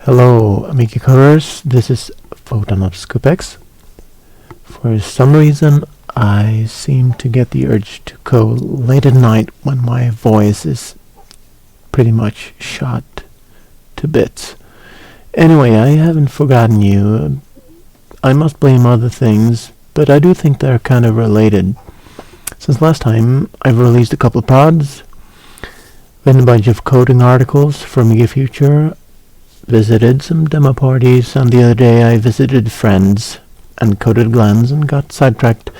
Hello Amiga coders, this is Photon of ScoopX. For some reason I seem to get the urge to code late at night when my voice is pretty much shot to bits. Anyway, I haven't forgotten you. I must blame other things, but I do think they're kind of related. Since last time I've released a couple of pods, then a bunch of coding articles for Amiga Future, visited some demo parties, and the other day I visited friends and coded Glens and got sidetracked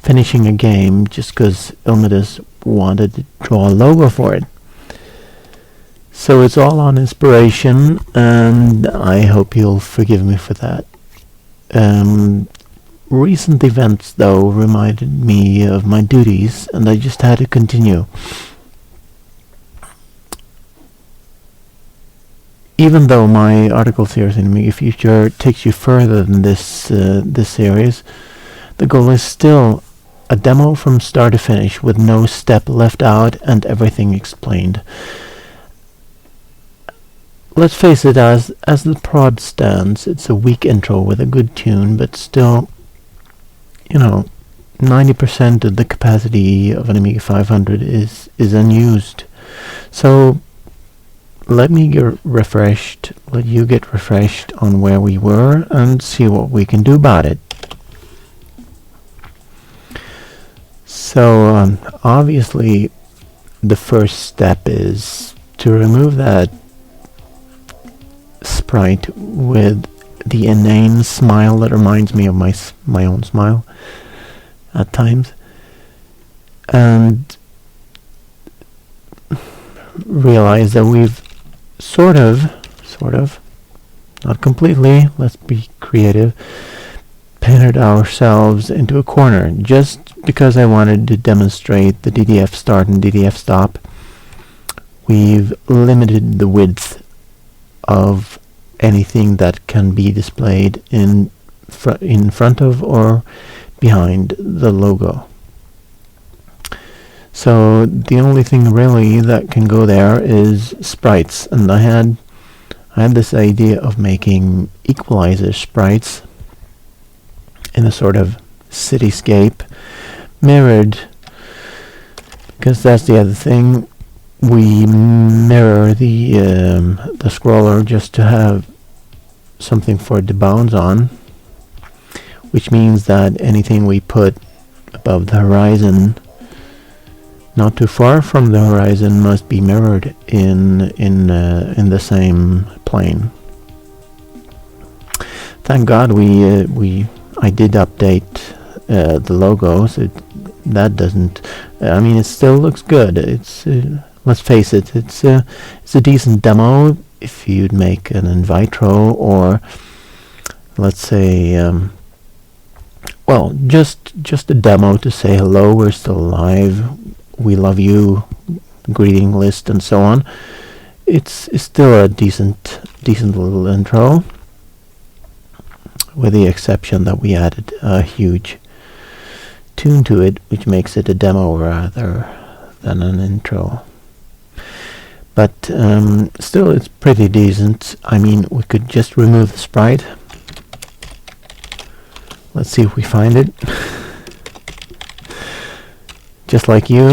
finishing a game just because Ilmidus wanted to draw a logo for it. So it's all on inspiration, and I hope you'll forgive me for that. Recent events, though, reminded me of my duties, and I just had to continue. Even though my article series in Amiga Future takes you further than this series, the goal is still a demo from start to finish with no step left out and everything explained. Let's face it, as the prod stands, it's a weak intro with a good tune, but still, 90% of the capacity of an Amiga 500 is unused. So let you get refreshed on where we were and see what we can do about it. So obviously the first step is to remove that sprite with the inane smile that reminds me of my own smile at times, and realize that we've sort of, not completely, let's be creative, painted ourselves into a corner. Just because I wanted to demonstrate the DDF start and DDF stop, we've limited the width of anything that can be displayed in front of or behind the logo. So the only thing really that can go there is sprites, and I had this idea of making equalizer sprites in a sort of cityscape mirrored, because that's the other thing. We mirror the scroller just to have something for it to bounce on, which means that anything we put above the horizon, not too far from the horizon, must be mirrored in the same plane. Thank God I did update the logo, so that doesn't. I mean, it still looks good. It's let's face it, it's a decent demo if you'd make an in vitro, or let's say just a demo to say hello, we're still alive, we love you, greeting list, and so on. It's still a decent little intro, with the exception that we added a huge tune to it, which makes it a demo rather than an intro. But still, it's pretty decent. I mean, we could just remove the sprite. Let's see if we find it. Just like you,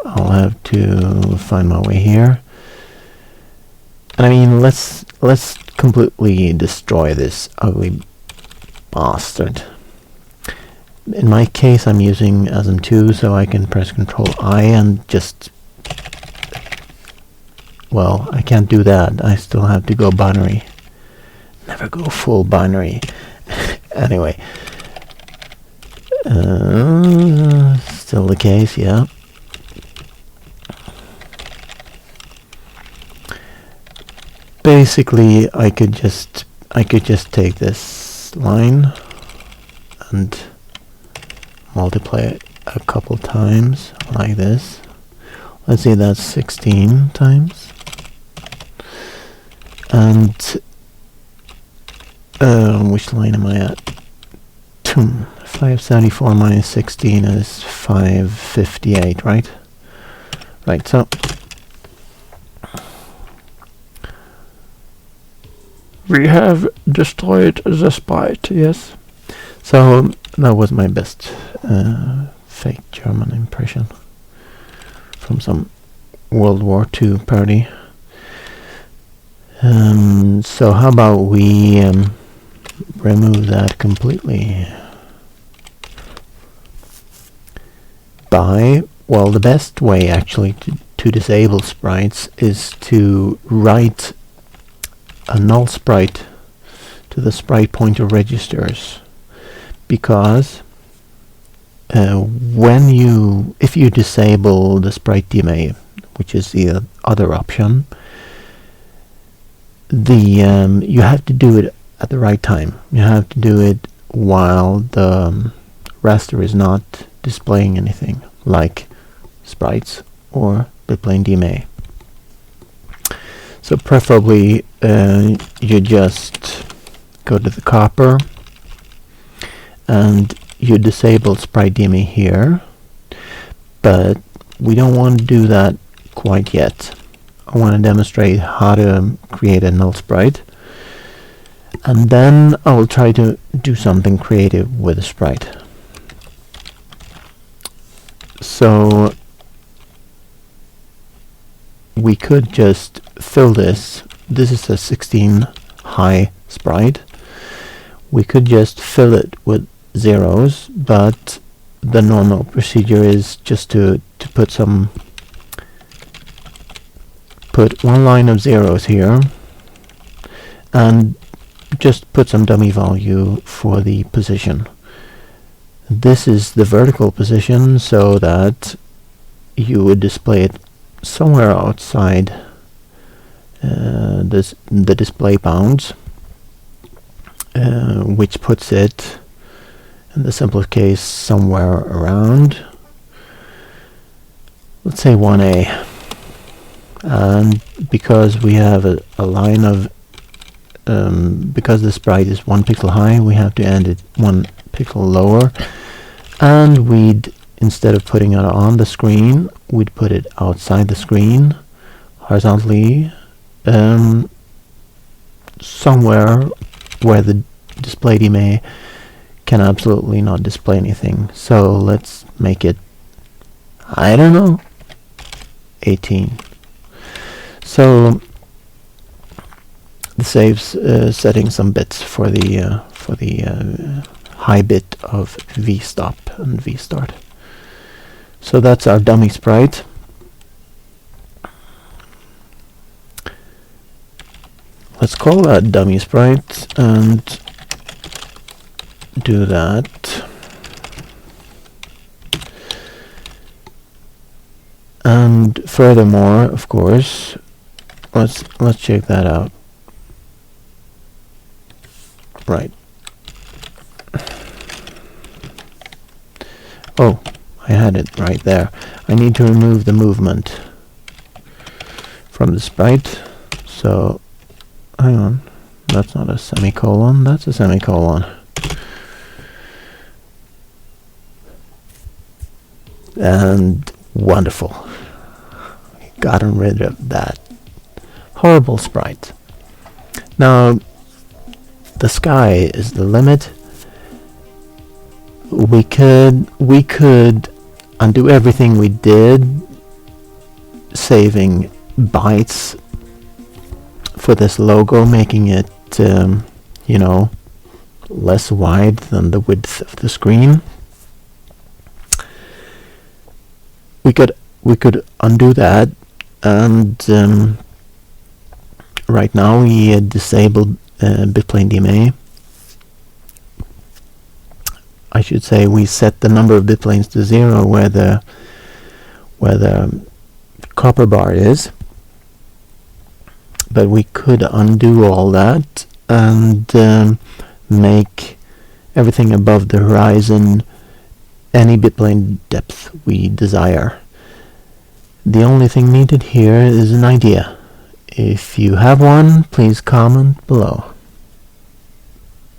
I'll have to find my way here. And I mean, let's completely destroy this ugly bastard. In my case, I'm using ASM2, so I can press Ctrl I and just... Well, I can't do that. I still have to go binary. Never go full binary. Anyway. Still the case, yeah. Basically, I could just take this line and multiply it a couple times like this. Let's say that's 16 times. And which line am I at? 574 minus 16 is 558, right? Right, so We have destroyed the sprite, yes. So that was my best fake German impression from some World War II parody. So how about we remove that completely by, well, the best way actually to disable sprites is to write a null sprite to the sprite pointer registers, because if you disable the sprite DMA, which is the other option, you have to do it at the right time. You have to do it while the raster is not displaying anything, like sprites or bitplane DMA. So preferably you just go to the copper and you disable sprite DMA here, but we don't want to do that quite yet. I want to demonstrate how to create a null sprite, and then I will try to do something creative with a sprite. So we could just fill this. This is a 16 high sprite. We could just fill it with zeros, but the normal procedure is just to put one line of zeros here and just put some dummy value for the position. This is the vertical position, so that you would display it somewhere outside the display bounds, which puts it, in the simplest case, somewhere around, let's say 1A. And because we have a line of because the sprite is 1 pixel high, we have to end it 1 pixel lower, and we'd, instead of putting it on the screen, we'd put it outside the screen horizontally, somewhere where the display DMA can absolutely not display anything. So let's make it, I don't know, 18. So the saves setting some bits for the high bit of v-stop and v-start. So that's our dummy sprite. Let's call that dummy sprite and do that. And furthermore, of course, let's check that out. Right. Oh, I had it right there. I need to remove the movement from the sprite. So, hang on. That's not a semicolon, that's a semicolon. And wonderful. Gotten rid of that horrible sprite. Now, the sky is the limit. We could undo everything we did, saving bytes for this logo, making it you know, less wide than the width of the screen. We could undo that, and right now we disabled bitplane DMA. I should say we set the number of bitplanes to 0 where the copper bar is, but we could undo all that and make everything above the horizon any bitplane depth we desire. The only thing needed here is an idea. If you have one, please comment below.